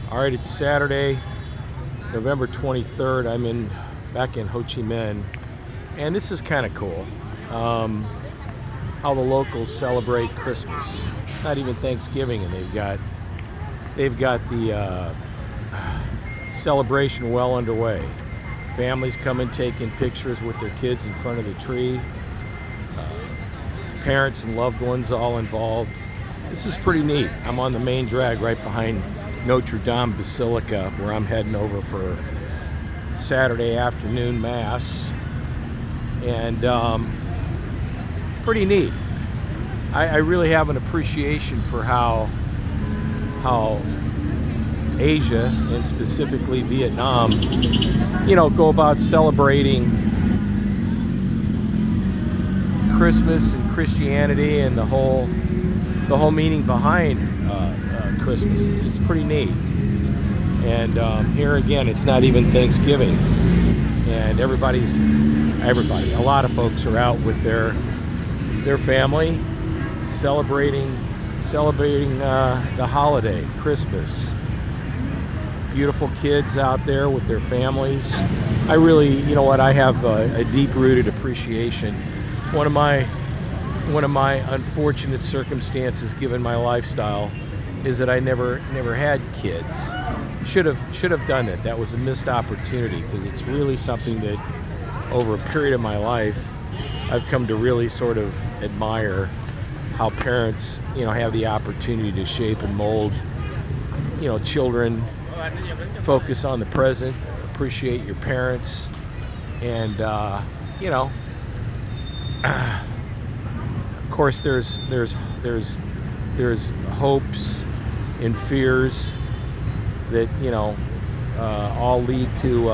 All right, it's Saturday, November 23rd. I'm back in Ho Chi Minh, and this is kind of cool. How the locals celebrate Christmas. Not even Thanksgiving, and they've got the celebration well underway. Families coming, taking pictures with their kids in front of the tree. Parents and loved ones all involved. This is pretty neat. I'm on the main drag right behind Notre-Dame Basilica, where I'm heading over for Saturday afternoon Mass. And pretty neat. I really have an appreciation for how Asia, and specifically Vietnam, go about celebrating Christmas and Christianity and the whole meaning behind Christmas. It's pretty neat. And here again, it's not even Thanksgiving, and a lot of folks are out with their family celebrating the holiday, Christmas. Beautiful kids out there with their families. I really, I have a deep-rooted appreciation. One of my unfortunate circumstances, given my lifestyle, is that I never had kids. Should have done it. That was a missed opportunity, because it's really something that over a period of my life I've come to really sort of admire, how parents have the opportunity to shape and mold children. Focus on the present, appreciate your parents, and of course there's hopes and fears that all lead to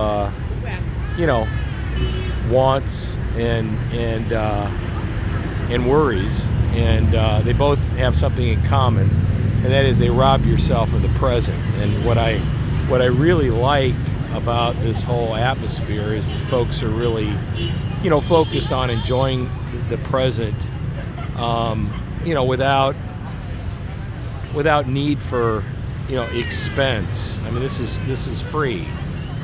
wants and worries, and they both have something in common, and that is they rob yourself of the present. And what I really like about this whole atmosphere is that folks are really focused on enjoying the present, without need for expense. I mean, this is free.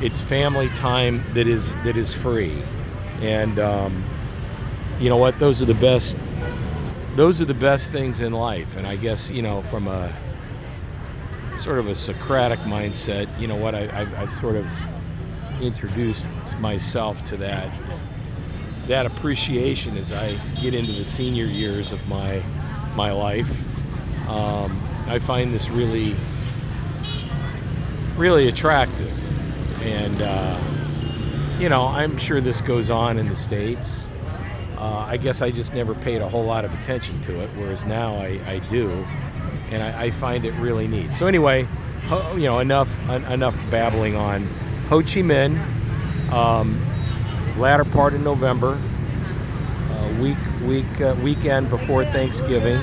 It's family time that is free. And you know what, those are the best things in life. And I guess from a sort of a Socratic mindset, I've sort of introduced myself to that appreciation as I get into the senior years of my life. I find this really, really attractive, and I'm sure this goes on in the States. I guess I just never paid a whole lot of attention to it, whereas now I do, and I find it really neat. So anyway, enough babbling on Ho Chi Minh. Latter part of November, weekend before Thanksgiving,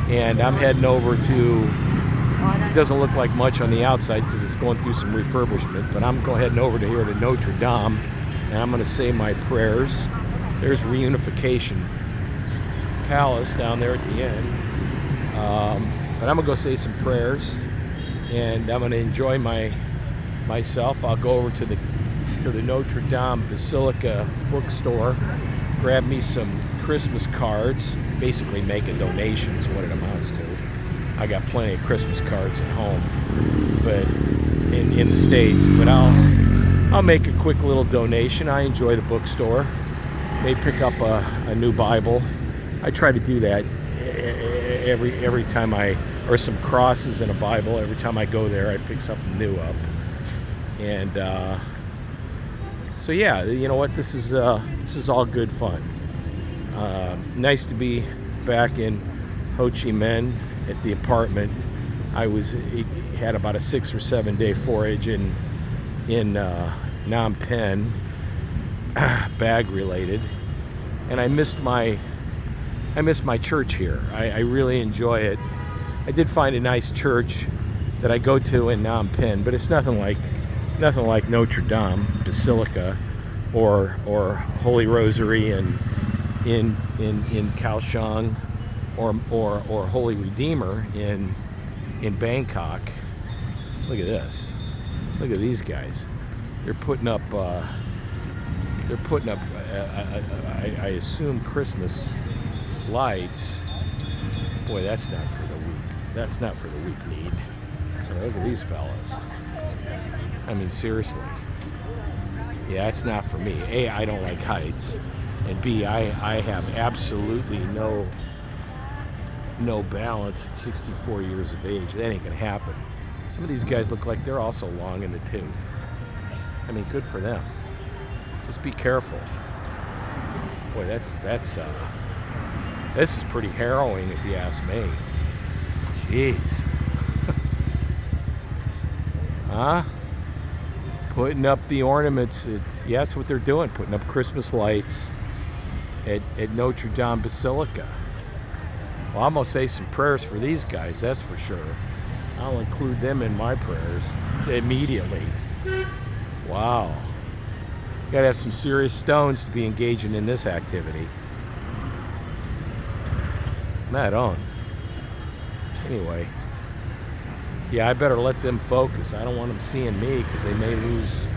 and I'm heading over to. It doesn't look like much on the outside because it's going through some refurbishment, but I'm heading over to Notre-Dame, and I'm going to say my prayers. There's Reunification Palace down there at the end, but I'm going to go say some prayers, and I'm going to enjoy myself. I'll go over to the Notre-Dame Basilica bookstore, grab me some Christmas cards, basically make a donation is what it amounts to. I got plenty of Christmas cards at home, but in the States, but I'll make a quick little donation. I enjoy the bookstore. May pick up a new Bible. I try to do that every time or some crosses in a Bible. Every time I go there, I pick something new up. And so yeah, you know what? This is all good fun. Nice to be back in Ho Chi Minh at the apartment. I had about a 6 or 7 day forage in Phnom Penh, bag related, and I missed my church here. I really enjoy it. I did find a nice church that I go to in Phnom Penh, but it's nothing like Notre-Dame Basilica or Holy Rosary in Kaohsiung or Holy Redeemer in Bangkok. Look at this. Look at these guys. They're putting up. I assume Christmas lights. Boy, that's not for the weak. That's not for the weak-kneed. Look at these fellas. I mean, seriously. Yeah, it's not for me. A, I don't like heights, and B, I have absolutely no balance at 64 years of age. That ain't gonna happen. Some of these guys look like they're also long in the tooth. I mean, good for them. Just be careful. Boy, this is pretty harrowing if you ask me. Jeez. Huh? Putting up the ornaments. Yeah, that's what they're doing. Putting up Christmas lights at Notre-Dame Basilica. Well, I'm going to say some prayers for these guys, that's for sure. I'll include them in my prayers immediately. Wow. You got to have some serious stones to be engaging in this activity. Not on. Anyway. Yeah, I better let them focus. I don't want them seeing me because they may lose.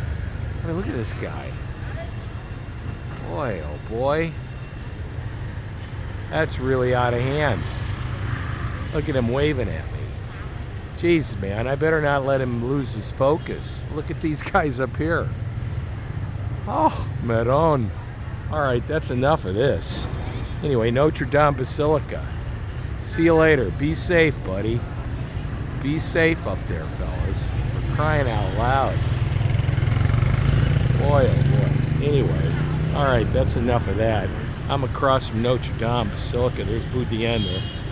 I mean, look at this guy. Boy, oh boy. That's really out of hand. Look at him waving at me. Jeez, man, I better not let him lose his focus. Look at these guys up here. Oh, Meron. All right, that's enough of this. Anyway, Notre-Dame Basilica. See you later. Be safe, buddy. Be safe up there, fellas. We're crying out loud. Boy, oh boy. Anyway, all right, that's enough of that. I'm across from Notre-Dame Basilica. There's Boudien,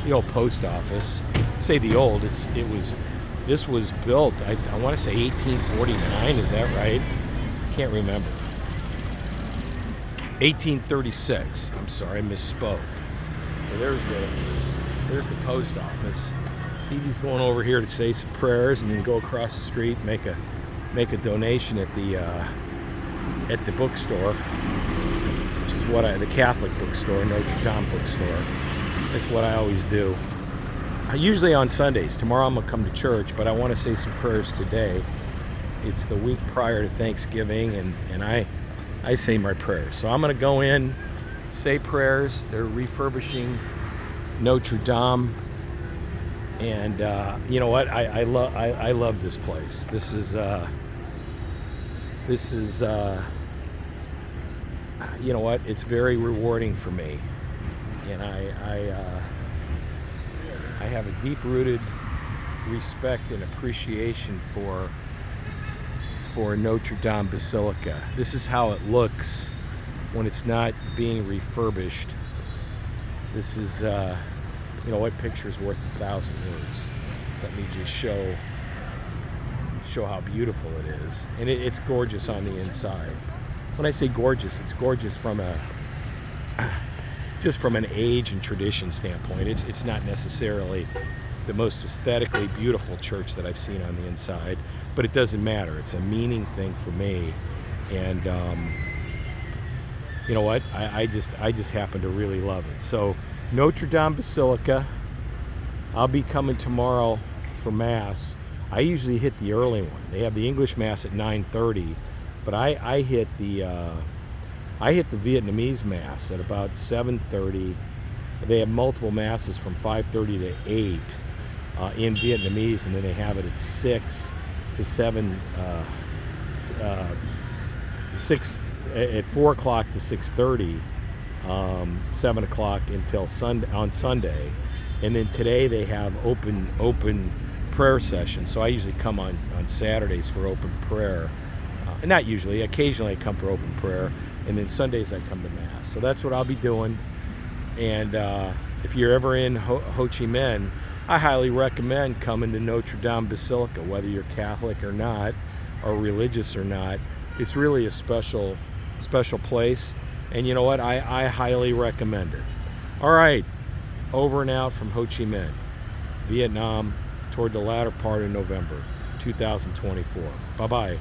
the old post office. Say the old. This was built. I want to say 1849. Is that right? Can't remember. 1836. I'm sorry, I misspoke. So there's the post office. Stevie's going over here to say some prayers and then go across the street and make a donation at the bookstore, which is what the Catholic bookstore, Notre-Dame bookstore. That's what I always do. Usually on Sundays. Tomorrow I'm gonna come to church, but I want to say some prayers today. It's the week prior to Thanksgiving, and I say my prayers. So I'm gonna go in, say prayers. They're refurbishing Notre-Dame. And you know what? I love this place. This is you know what? It's very rewarding for me, and I have a deep-rooted respect and appreciation for Notre-Dame Basilica. This is how it looks when it's not being refurbished. This is. You know what? Picture's worth 1,000 words. Let me just show how beautiful it is, and it's gorgeous on the inside. When I say gorgeous, it's gorgeous from just from an age and tradition standpoint. It's not necessarily the most aesthetically beautiful church that I've seen on the inside, but it doesn't matter. It's a meaning thing for me, and you know what? I just happen to really love it. So. Notre-Dame Basilica. I'll be coming tomorrow for Mass. I usually hit the early one. They have the English Mass at 9:30, but I hit the Vietnamese Mass at about 7:30. They have multiple Masses from 5:30 to 8 in Vietnamese, and then they have it at 6 to 7, 6 at 4 o'clock to 6:30. 7 o'clock until on Sunday, and then today they have open prayer sessions. So I usually come on Saturdays for open prayer. Not usually, occasionally I come for open prayer, and then Sundays I come to Mass. So that's what I'll be doing. And if you're ever in Ho Chi Minh, I highly recommend coming to Notre-Dame Basilica, whether you're Catholic or not, or religious or not. It's really a special place. And you know what? I highly recommend it. All right. Over and out from Ho Chi Minh, Vietnam, toward the latter part of November 2024. Bye-bye.